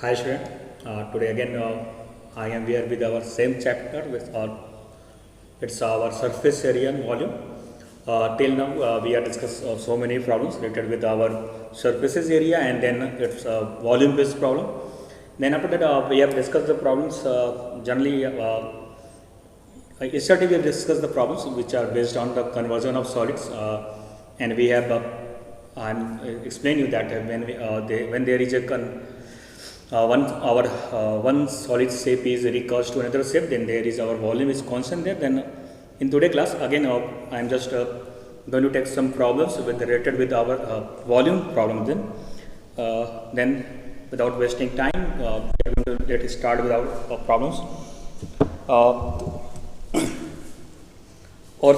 Hi Shreya, today again I am here with our same chapter with it's our surface area and volume. Till now we have discussed so many problems related with our surfaces area and then it's volume based problem. Then after that we have discussed the problems generally yesterday we have discussed the problems which are based on the conversion of solids and we have I'm explain you that when there is a one solid shape is recurves to another shape, then there is our volume is constant there. Then in today class again I am just going to take some problems with related with our volume problem. Then without wasting time we are going to let start with our problems. Our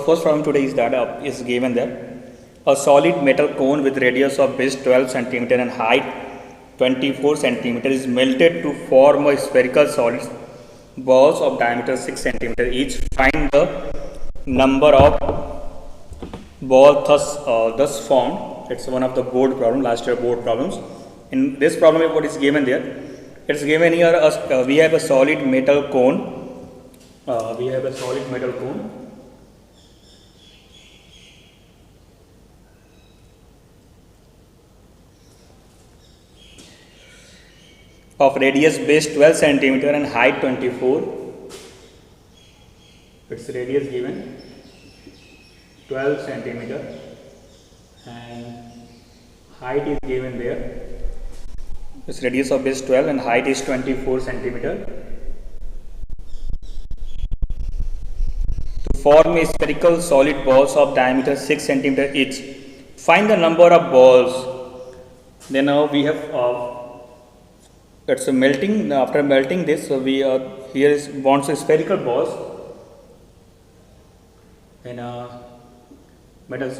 first problem today is that is given there a solid metal cone with radius of base 12 centimeter and height 24 centimeter is melted to form a spherical solid balls of diameter 6 centimeter each. Find the number of balls thus formed. It's one of the board problem, last year board problems. In this problem, what is given there? It's given here. We have a solid metal cone. We have a solid metal cone. Of radius base 12 centimeter and height 24. Its radius given 12 centimeter and height is given there. Its radius of base 12 and height is 24 centimeter. To form a spherical solid balls of diameter 6 centimeter each. Find the number of balls. Then now we have it's a melting. After melting this, so we here is wants a spherical balls and metal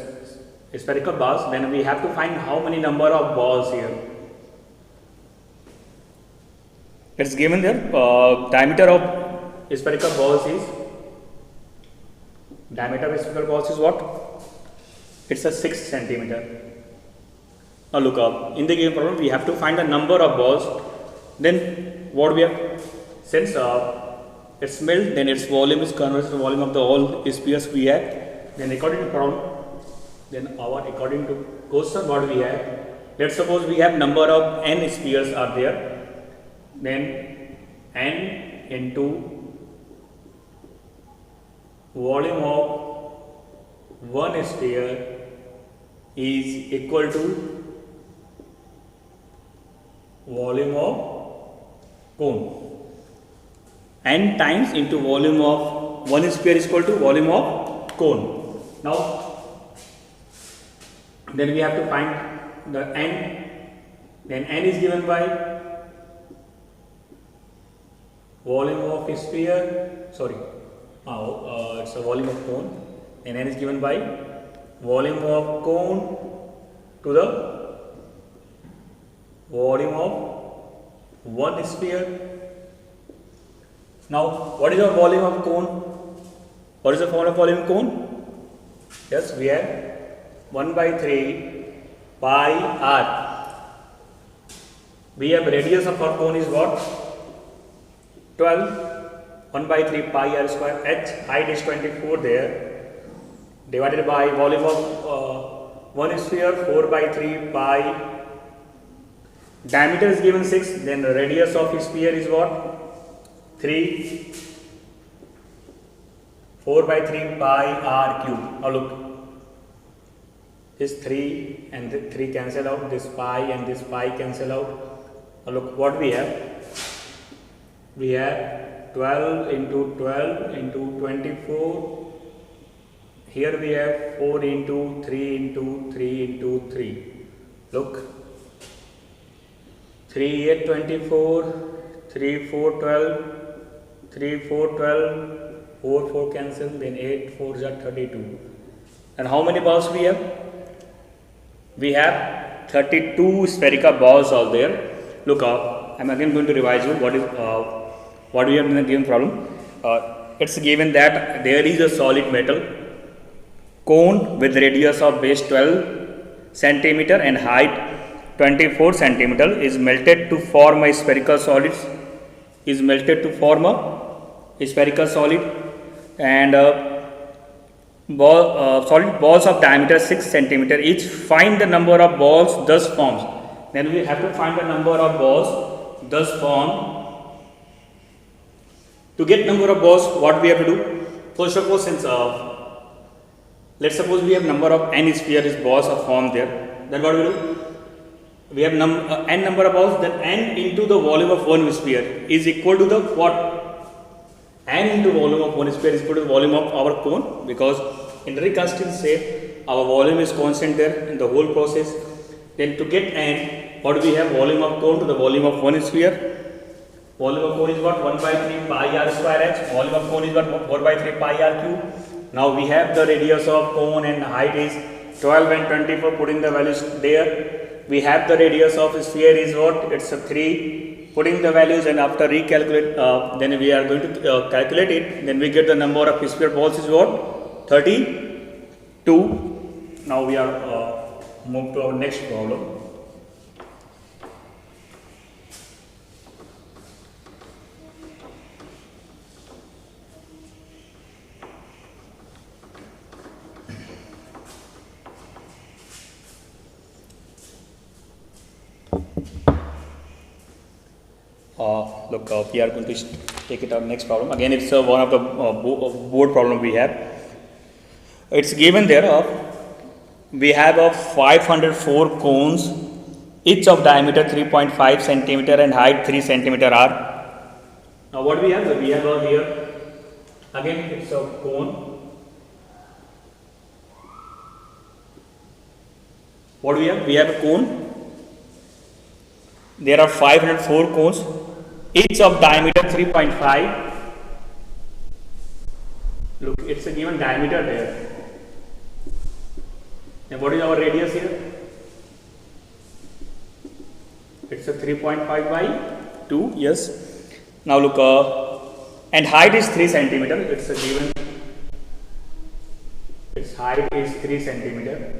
spherical balls. Then we have to find how many number of balls here. It's given there. Diameter of spherical balls is what? It's a 6 centimeter. Now look up in the given problem. We have to find the number of balls. Then what we have, since it's melt, then its volume is converted to the volume of the whole spheres we have. Then according to problem, according to question what we have, let's suppose we have number of n spheres are there. Then n into volume of one sphere is equal to volume of cone. N times into volume of one sphere is equal to volume of cone. Now, then we have to find the n. Then n is given by volume of sphere. Sorry, it's a volume of cone. And n is given by volume of cone to the volume of one sphere. Now, what is the volume of cone? What is the formula of volume of cone? Yes, we have 1 by 3 pi r. We have radius of our cone is what? 12. 1 by 3 pi r square. H height is 24 there. Divided by volume of one sphere 4 by 3 pi. Diameter is given 6, then the radius of sphere is what? 3. 4 by 3 pi r cube. Now look, this 3 and the 3 cancel out, this pi and this pi cancel out. Now look what we have. We have 12 into 12 into 24. Here we have 4 into 3 into 3 into 3. Look. 3 8 24, 3 4 12, 3 4 12, 4 4 cancel, then 8 4 is 32. And how many balls we have? We have 32 spherical balls out there. Look, I'm again going to revise you what we have in the given problem. It's given that there is a solid metal cone with radius of base 12 centimeter and height 24 centimeter is melted to form a spherical solid, and solid balls of diameter 6 centimeter each. Find the number of balls thus formed. Then we have to find the number of balls thus formed. To get number of balls, what we have to do? First of all, since let's suppose we have number of n spheres balls are formed there, then what we do? We have n number of balls, then n into the volume of one sphere is equal to the what? N into volume of one sphere is equal to the volume of our cone, because in reconstant shape our volume is constant there in the whole process. Then to get n, what do we have? Volume of cone to the volume of one sphere. Volume of cone is what? 1 by 3 pi r square h. Volume of cone is what? 4 by 3 pi r cube. Now we have the radius of cone and height is 12 and 24. Putting the values there. We have the radius of sphere is what? It's a 3. Putting the values, and after recalculate, then we are going to calculate it. Then we get the number of sphere balls is what? 32. Now we are move to our next problem. We are going to take it our next problem. Again, it's one of the board problem we have. It's given there we have 504 cones, each of diameter 3.5 centimeter and height 3 centimeter are. Now what we have? We have here again it's a cone. What do we have? We have a cone. There are 504 cones, each of diameter 3.5. Look, it's a given diameter there. And what is our radius here? It's a 3.5 by 2. Yes. Now look, and height is 3 centimeter. It's a given. Its height is 3 centimeter.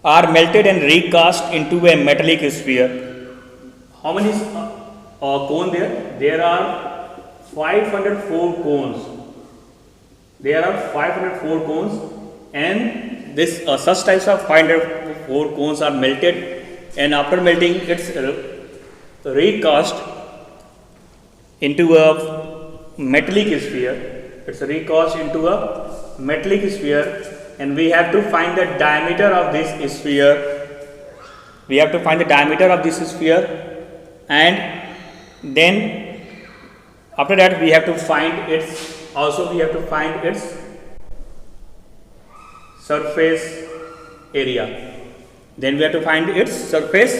Are melted and recast into a metallic sphere. How many cone there? There are 504 cones. There are 504 cones, and this such types of 504 cones are melted, and after melting it's recast into a metallic sphere. It's recast into a metallic sphere. And we have to find the diameter of this sphere. We have to find the diameter of this sphere, and then after that we have to find its. Also, we have to find its surface area. Then we have to find its surface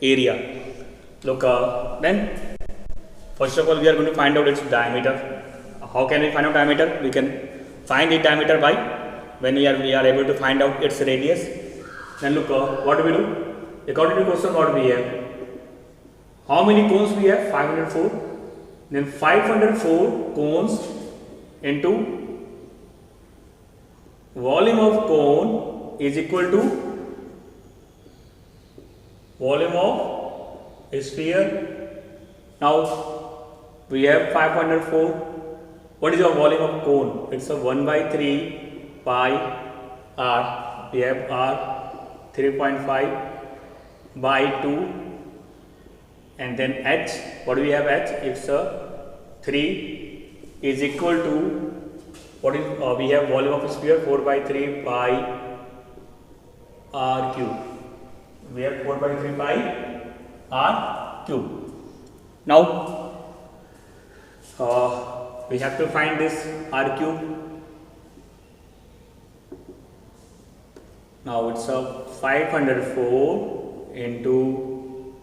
area. Look, then first of all we are going to find out its diameter. How can we find out diameter? We can find its diameter by when we are able to find out its radius. Then look, what do we do? According to the question, what we have? How many cones we have? 504. Then 504 cones into volume of cone is equal to volume of sphere. Now we have 504. What is your volume of cone? It's a 1 by 3 pi r. We have r 3.5 by 2, and then h. What do we have? H. It's a 3 is equal to what is we have volume of sphere 4 by 3 pi r cube. We have 4 by 3 pi r cube. Now we have to find this r cube. Now it's a 504 into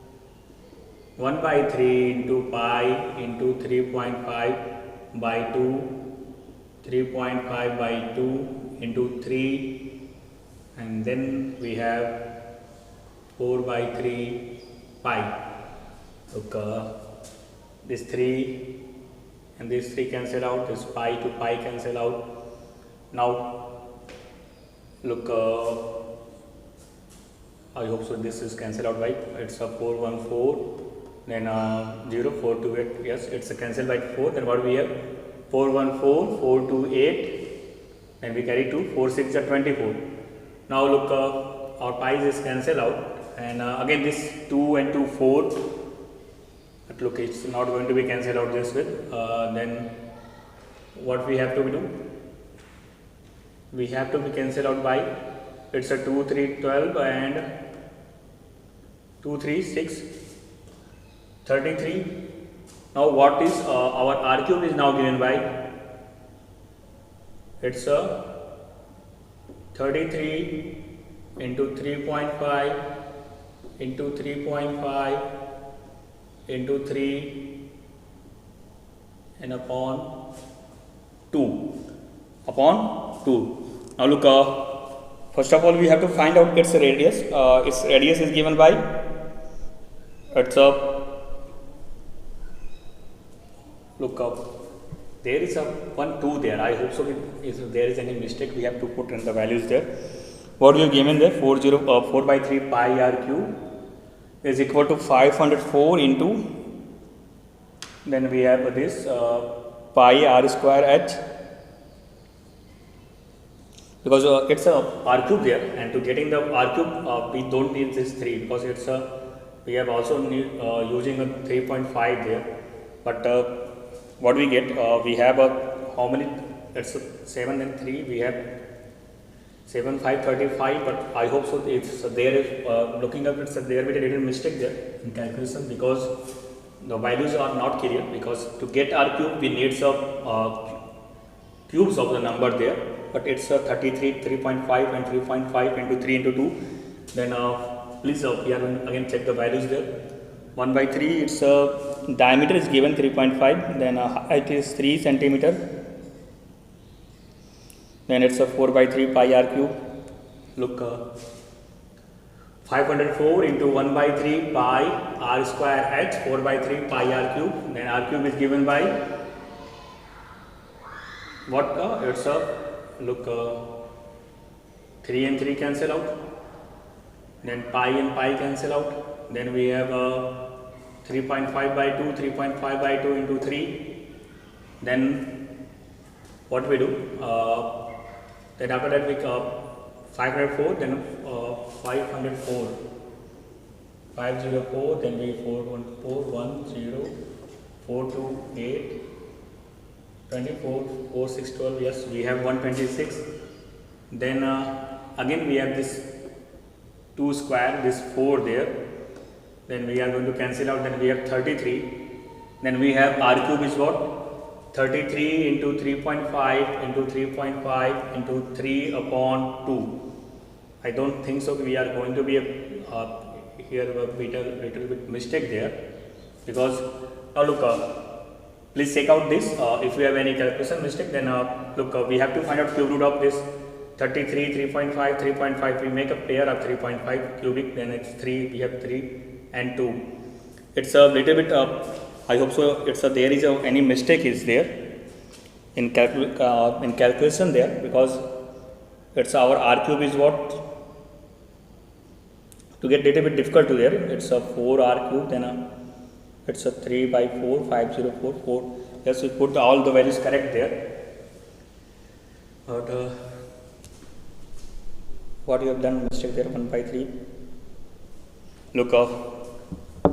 1 by 3 into pi into 3.5 by 2, 3.5 by 2 into 3, and then we have 4 by 3 pi. Look, this 3 and this 3 cancel out, this pi to pi cancel out. Now Look, I hope so. This is cancelled out by, it's a 414, then 0 428. Yes, it's a cancelled by 4. Then what we have, 414 428, and we carry 2, 4 6 are 24. Now look, our pies is cancelled out, and again this 2 and 2 4. But look, it's not going to be cancelled out this with. Then what we have to do? We have to be cancelled out by, it's a 2 3 12 and 2 3 6 33. Now what is our r cube is now given by, it's a 33 into 3.5 into 3.5 into 3 and upon 2 upon 2. Now look, first of all we have to find out its radius. Its radius is given by, it's a, look up, there is a 1 2 there. I hope so. If there is any mistake, we have to put in the values there. What we have given there, 4 by 3 pi r cube is equal to 504 into, then we have this pi r square h, because it's a r cube there, and to getting the r cube we don't need this 3, because it's a, we have also using a 3.5 there. But what we get, we have a, how many, it's 7 and 3, we have 7 5 35. But I hope so. If so there is looking up, it's there will be a little mistake there in calculation, because the values are not clear. Because to get r cube we need some cubes of the number there, but it's a 33 3.5 and 3.5 into 3 into 2. Then please we are going to again check the values there. 1 by 3, it's diameter is given 3.5, then height is 3 centimeter, then it's a 4 by 3 pi r cube. Look, 504 into 1 by 3 pi r square h, 4 by 3 pi r cube. Then r cube is given by what? It's a, look, 3 and 3 cancel out, then pi and pi cancel out, then we have 3.5 by 2, 3.5 by 2 into 3. Then what we do, then after that we 504, then 504, 504, then we 414, 428, 24, 4 6 12. Yes, we have 126. Then again we have this 2 square, this 4 there, then we are going to cancel out, then we have 33, then we have r cube is what, 33 into 3.5 into 3.5 into 3 upon 2. I don't think so we are going to be here a little bit mistake there, because now look, please check out this. If you have any calculation mistake, then look, we have to find out cube root of this 33, 3.5, 3.5. We make a pair of 3.5 cubic, then it's 3, we have 3 and 2. It's a little bit, I hope so, it's a, there is any mistake is there in calculation there, because it's our r cube is what, to get little bit difficult to there, it's a 4 r cube, then it's a 3 by 4, 504, 4. Yes, we put all the values correct there. But what you have done mistake there, 1 by 3. Look,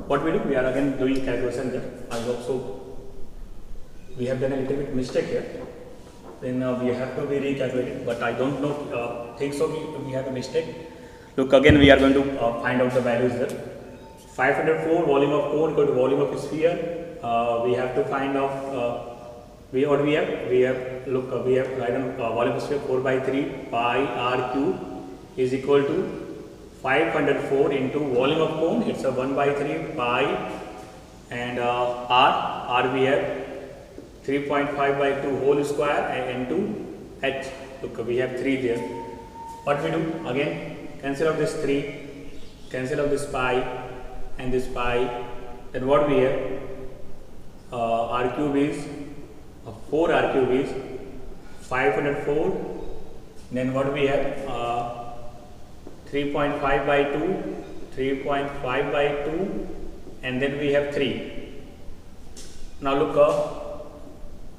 what we do, we are again doing calculation there. I hope so. We have done a little bit mistake here. Then we have to be recalculated, but I don't know, think so we have a mistake. Look, again we are going to find out the values there. 504 volume of cone equal to volume of sphere. We have to find out, we have, look, we have right on volume of sphere 4 by 3 pi r cube is equal to 504 into volume of cone, it's a 1 by 3 pi, and r we have 3.5 by 2 whole square and into h. Look, we have 3 there. What we do, again cancel out this 3, cancel out this pi and this pi, then what we have, r cube is 4 r cube is 504, then what we have, 3.5 by 2, 3.5 by 2, and then we have 3. Now look,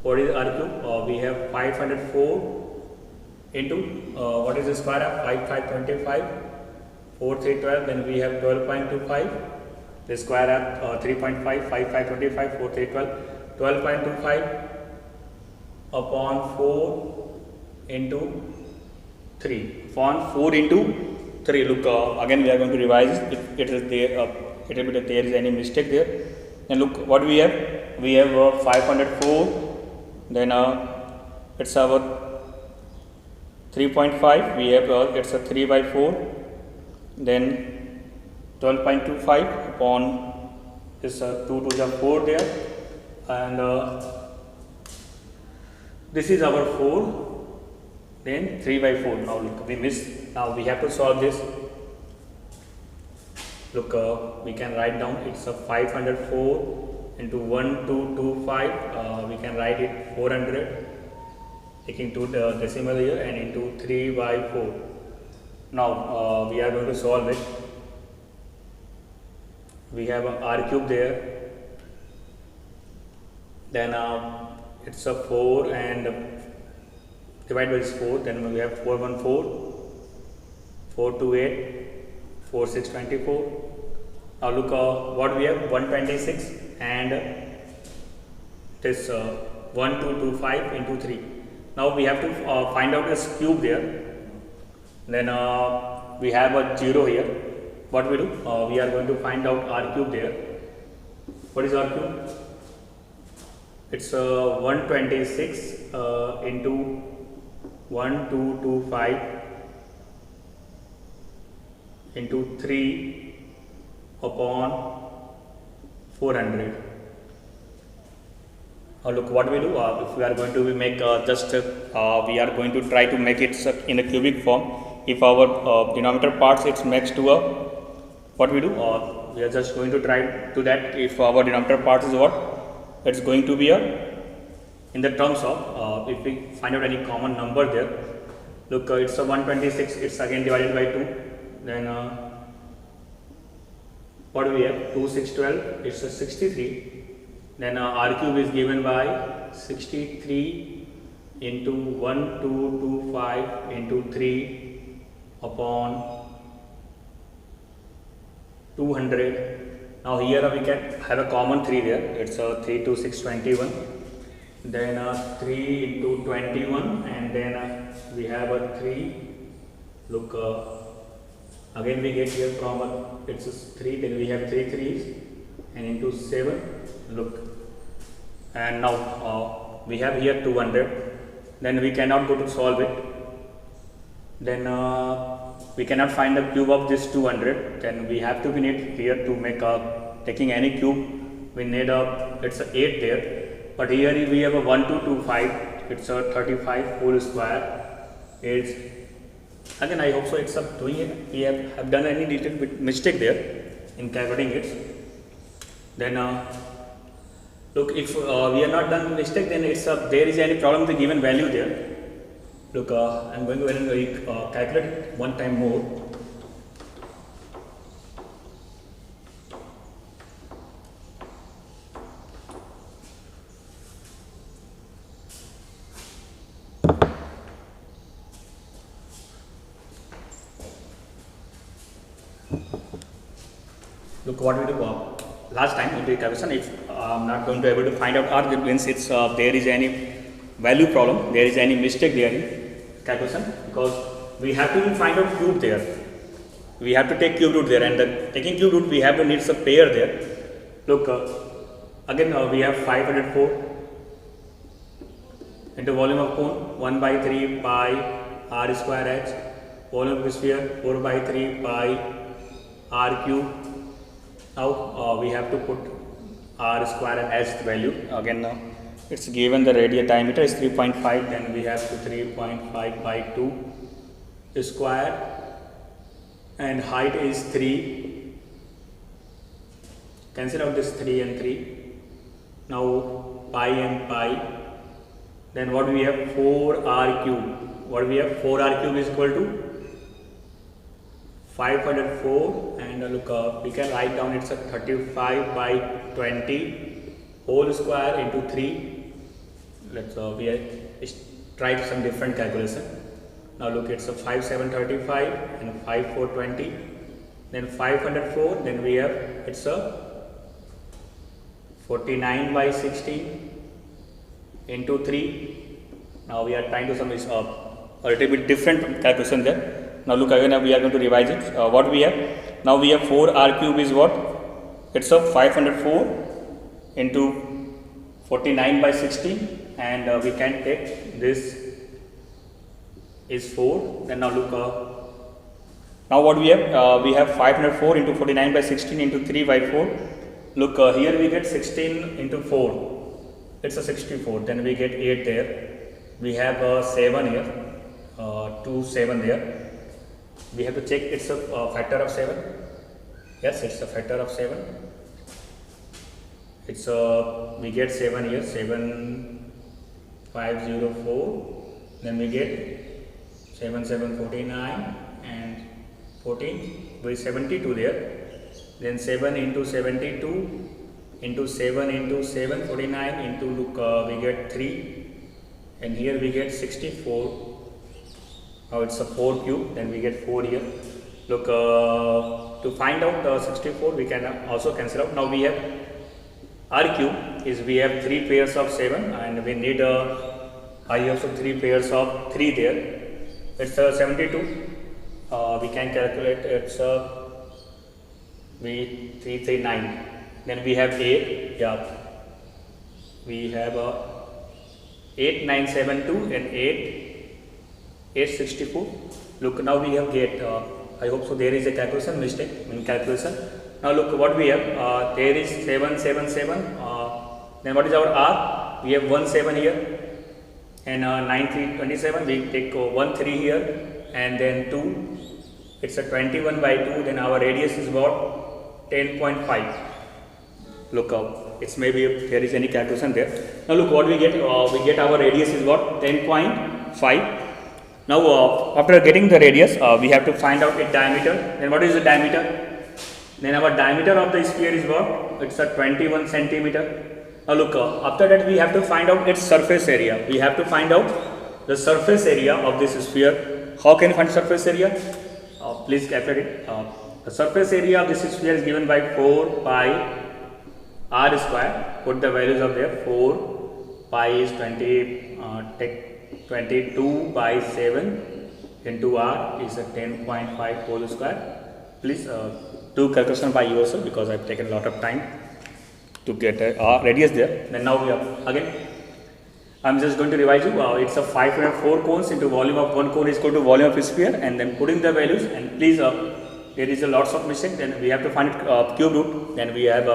what is R cube? We have 504 into what is the square of 5, 5, 25, 4, 3, 12, then we have 12.25, the square of 3.5, 5, 5, 25, 4, 3, 12, 12.25 upon 4 into 3, upon 4 into 3. Look, again we are going to revise it. If it is there, if there is any mistake there, and look what we have. We have 504, then it's our 3.5, we have it's a 3 by 4, then 12.25 upon this 2 to the 4 there, and this is our 4, then 3 by 4. Now look, we miss. Now we have to solve this. Look, we can write down it's a 504 into 1225, we can write it 400, taking 2 decimal here, and into 3 by 4. Now we are going to solve it. We have a R cube there, then it's a 4 and divided by this 4, then we have 414, 428, 4624. Now look, what we have 126 and this 1225 into 3. Now we have to find out this cube there. Then we have a 0 here. What we do? We are going to find out R cube there. What is R cube? It's 126 into 1225 into 3 upon 400. Look what we do. If we are going to make we are going to try to make it in a cubic form. If our denominator parts it's makes to a, what we do? We are just going to try to that. If our denominator part is what? It's going to be a, in the terms of if we find out any common number there. Look, it's a 126. It's again divided by 2. Then what do we have? 2, 6, 12. It's a 63. Then R cube is given by 63 into 1225 into 3 upon 200. Now here we can have a common 3 there. It's a 3 to 6, 21. Then 3 into 21, and then we have a 3. Look, again we get here from it's 3, then we have 3 3s and into 7. Look, and now we have here 200. Then we cannot go to solve it. Then we cannot find the cube of this 200. Then we have to be need here to make taking any cube. We need it's a 8 there. But here we have a 1225. It's a 35 whole square. It's again I hope so. It's up doing it. We have done any little bit mistake there in calculating it. Then look, if we are not done mistake, then it's there is any problem with the given value there. Look, I'm going to calculate it one time more. Look what we do. Last time in the calculation, if I'm not going to able to find out R, means it's there is any value problem, there is any mistake there in calculation, because we have to find out cube there. We have to take cube root there, and taking cube root we have to need a pair there. Look, again we have 504 into volume of cone 1 by 3 pi r square h, volume of the sphere 4 by 3 pi r cube. Now we have to put r square and h value. Again it's given the radius diameter is 3.5, then we have to 3.5 by 2 square, and height is 3. Cancel out this 3 and 3. Now pi and pi. Then what we have? 4r cube. What we have? 4r cube is equal to 504, and look, we can write down it's a 35 by 20 whole square into 3. Let's try some different calculation. Now look, it's a 5735 and 5420, then 504, then we have it's a 49 by 16 into 3. Now we are trying to sum this up a little bit different calculation there. Now look, again we are going to revise it. What we have now, we have 4r cube is what? It's a 504 into 49 by 16, and we can take this is 4. Then now look, now what we have 504 into 49 by 16 into 3 by 4. Look, here we get 16 into 4, it's a 64, then we get 8 there, we have 7 here, 2 7 there. We have to check it's a factor of 7. Yes, it's a factor of 7. It's we get 7 here, 7504, then we get 7749 and 14 with 72 there, then 7 into 72 into 7 into 749 into look, we get 3, and here we get 64. Now it's a 4 cube, then we get 4 here. Look, to find out 64 we can also cancel out. Now we have r cube is we have 3 pairs of 7, and we need I also 3 pairs of 3 there. It's 72. We can calculate it's 339. Then we have 8. Yeah, we have 8972 and 864. Look, now we have get. I hope so. There is a calculation mistake in calculation. Now look what we have. There is 777. Then what is our r? We have 17 here. And 9327, we take 13 here, and then 2, it's a 21 by 2, then our radius is what? 10.5. Look out, it's maybe if there is any calculation there. Now look what we get our radius is what? 10.5. Now after getting the radius, we have to find out its diameter. Then what is the diameter? Then our diameter of the sphere is what? It's a 21 centimeter. Now look, after that we have to find out its surface area. We have to find out the surface area of this sphere. How can you find surface area? Please calculate it. The surface area of this sphere is given by 4 pi r square. Put the values of there. 4 pi is 22 by 7 into r is a 10.5 whole square. Please do calculation by yourself because I have taken a lot of time to get a radius there. Then now we have again, I'm just going to revise you. It's a 504 cones into volume of 1 cone is equal to volume of a sphere, and then putting the values, and please there is a lots of mistake. Then we have to find cube root. Then we have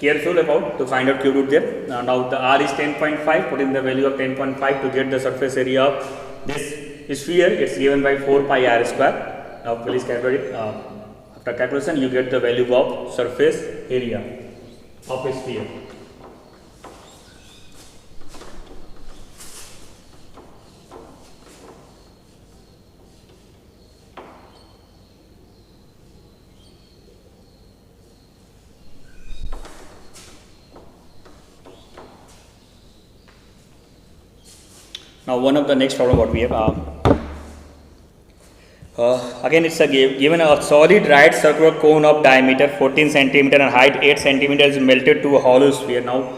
careful about to find out cube root there. Now the r is 10.5. Put in the value of 10.5 to get the surface area of this sphere. It's given by 4 pi r square. Now please calculate it. After calculation, you get the value of surface area of a sphere. Now one of the next problem what we have, again it's a given a solid right circular cone of diameter 14 cm and height 8 cm is melted to a hollow sphere. Now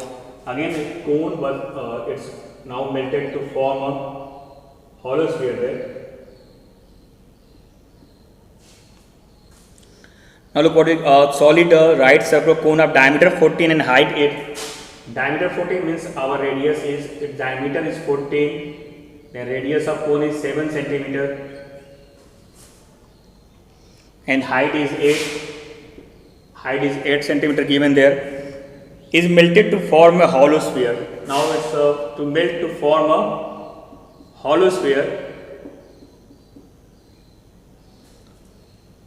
again a cone was it's now melted to form a hollow sphere there. Now look what is solid right circular cone of diameter 14 and height 8. Diameter 14 means our radius is, its diameter is 14, then radius of cone is 7 cm and height is 8 cm given there, is melted to form a hollow sphere. Now it's to melt to form a hollow sphere.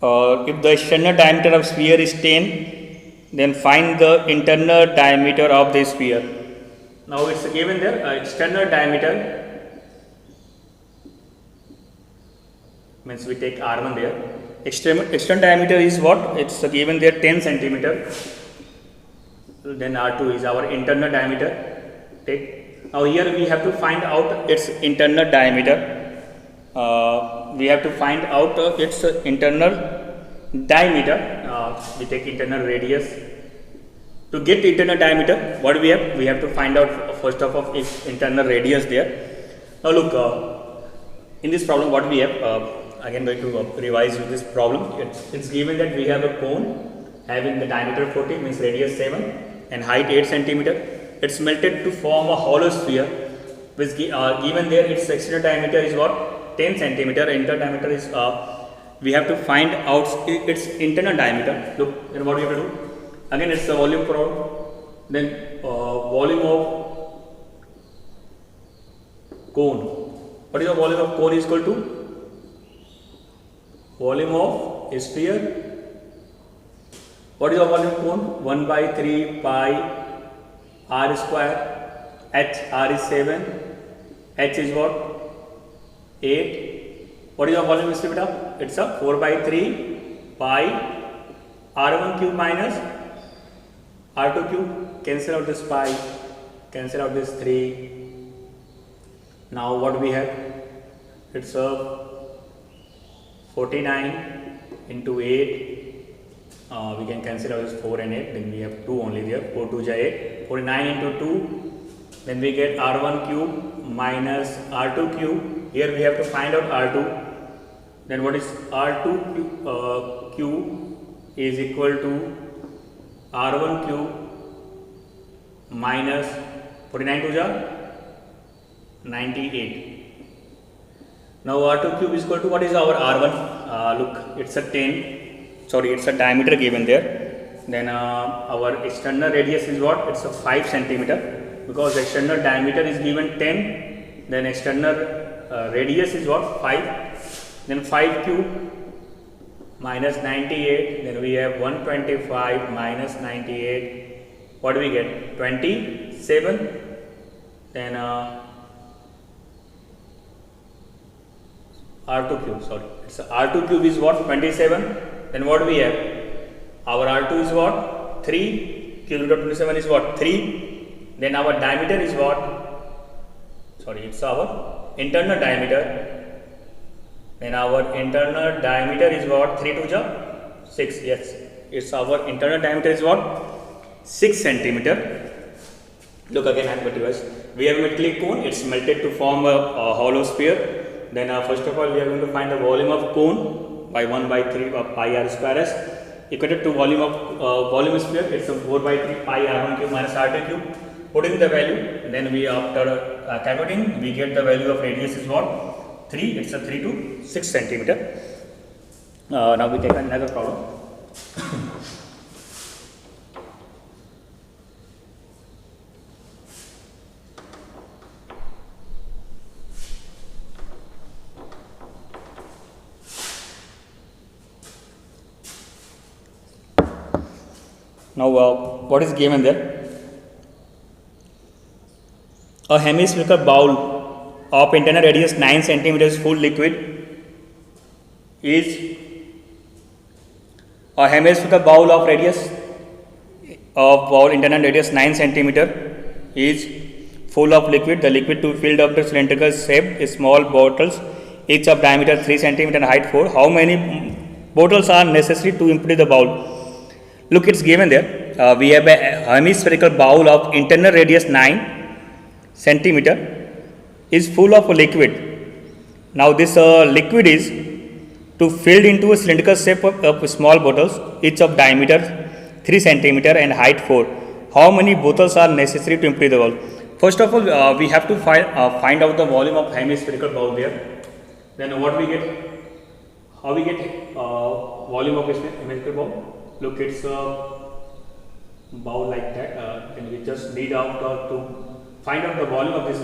If the external diameter of sphere is 10, then find the internal diameter of the sphere. Now it's given there external diameter means we take R1 there, external diameter is what? It's given there 10 centimeter. Then R2 is our internal diameter. Take. Now here we have to find out its internal diameter. We have to find out its internal diameter. We take internal radius. To get internal diameter, what we have? We have to find out first of all its internal radius there. Now look, in this problem what we have, again going to revise this problem. It's given that we have a cone having the diameter 40, means radius 7 and height 8 centimeter. It's melted to form a hollow sphere, which given there its external diameter is what? 10 centimeter. Internal diameter is, we have to find out its internal diameter. Look, then what we have to do? Again it's the volume problem. Then volume of cone. What is the volume of cone is equal to? Volume of a sphere. What is the volume of cone? 1 by 3 pi r square. H, r is 7. H is what? 8. What is the volume of sphere? It's a 4 by 3 pi r1 cube minus r2 cube. Cancel out this pi. Cancel out this 3. Now what we have? It's a 49 into 8. We can cancel out this 4 and 8. Then we have 2 only there. 4 2 is 8. 49 into 2. Then we get r1 cube minus r2 cube. Here we have to find out r2. Then what is r2 cube is equal to r1 cube minus 49 to the 98. Now r2 cube is equal to what is our r1? Look, it's a 10. Sorry, it's a diameter given there. Then our external radius is what? It's a 5 centimeter. Because external diameter is given 10. Then external radius is what? 5. Then 5 cube minus 98. Then we have 125 minus 98. What do we get? 27. Then R2 cube, sorry, it's R2 cube is what? 27. Then what we have? Our R2 is what? 3. Cube root of 27 is what? 3. Then our diameter is what? Sorry, it's our internal diameter. Then our internal diameter is what? 3 to the 6. Yes, it's our internal diameter is what? 6 centimeter. Look again, I am going to revise. We have a metallic cone. It's melted to form a hollow sphere. Then first of all we are going to find the volume of cone by 1 by 3 pi r square s equated to volume of volume sphere. It's a 4 by 3 pi r1 cube minus r2 cube. Put in the value. Then we after calculating we get the value of radius is what? 3. It's a 3 to 6 centimeter. Now we take another problem. Now what is given there? A hemispherical bowl of internal radius 9 centimeters full liquid is a hemispherical bowl of radius of bowl internal radius 9 centimeter is full of liquid. The liquid to filled up the cylindrical shaped small bottles, each of diameter 3 centimeter and height 4. How many bottles are necessary to empty the bowl? Look, it's given there. We have a hemispherical bowl of internal radius 9 centimeter is full of liquid. Now this liquid is to filled into a cylindrical shape of small bottles, each of diameter 3 centimeter and height 4. How many bottles are necessary to empty the bowl? First of all, we have to find out the volume of hemispherical bowl there. Then what we get? How we get volume of hemispherical bowl? Look, it's a bowl like that, and we just need out to find out the volume of this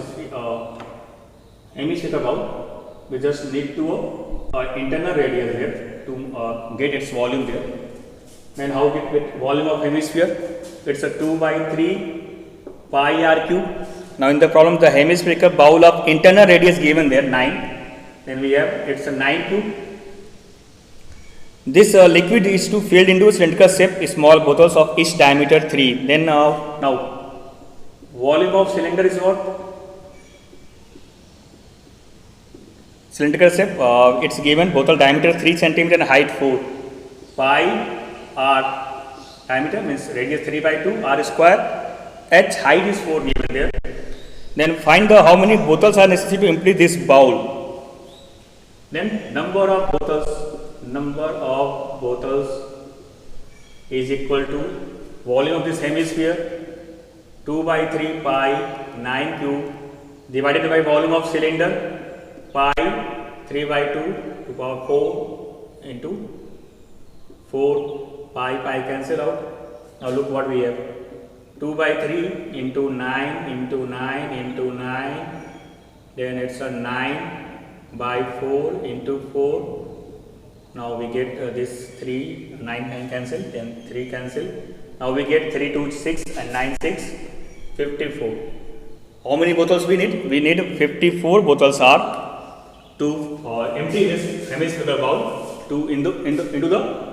hemispherical bowl. We just need to internal radius here to get its volume there. Then how get with volume of hemisphere? It's a 2 by 3 pi r cube. Now in the problem the hemispherical bowl of internal radius given there 9. Then we have it's a 9 cube This liquid is to filled into a cylindrical shape small bottles of each diameter 3. Then now volume of cylinder is what? Cylindrical shape. It's given bottle diameter 3 cm and height 4. Pi r diameter means radius 3 by 2 r square. H height is 4 given there. Then find the how many bottles are necessary to empty this bowl. Then number of bottles is equal to volume of this hemisphere 2 by 3 pi 9 cube divided by volume of cylinder pi 3 by 2 to power 4 into 4 pi cancel out. Now look what we have, 2 by 3 into 9 into 9 into 9, then it's a 9 by 4 into 4. Now we get this 3, 9 cancel, then 3 cancel. Now we get 3 2 6 and 9 6, 54. How many bottles we need? We need 54 bottles are to empty this hemispherical bowl to into the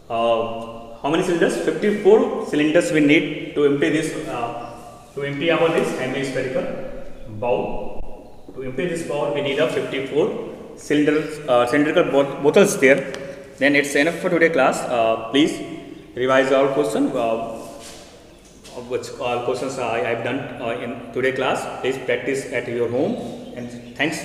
how many cylinders? 54 cylinders we need to empty this this hemispherical bowl. To empty this bowl we need a 54 cylindrical bottles there. Then it's enough for today class. Please revise our question, which all questions I have done in today class. Please practice at your home, and thanks.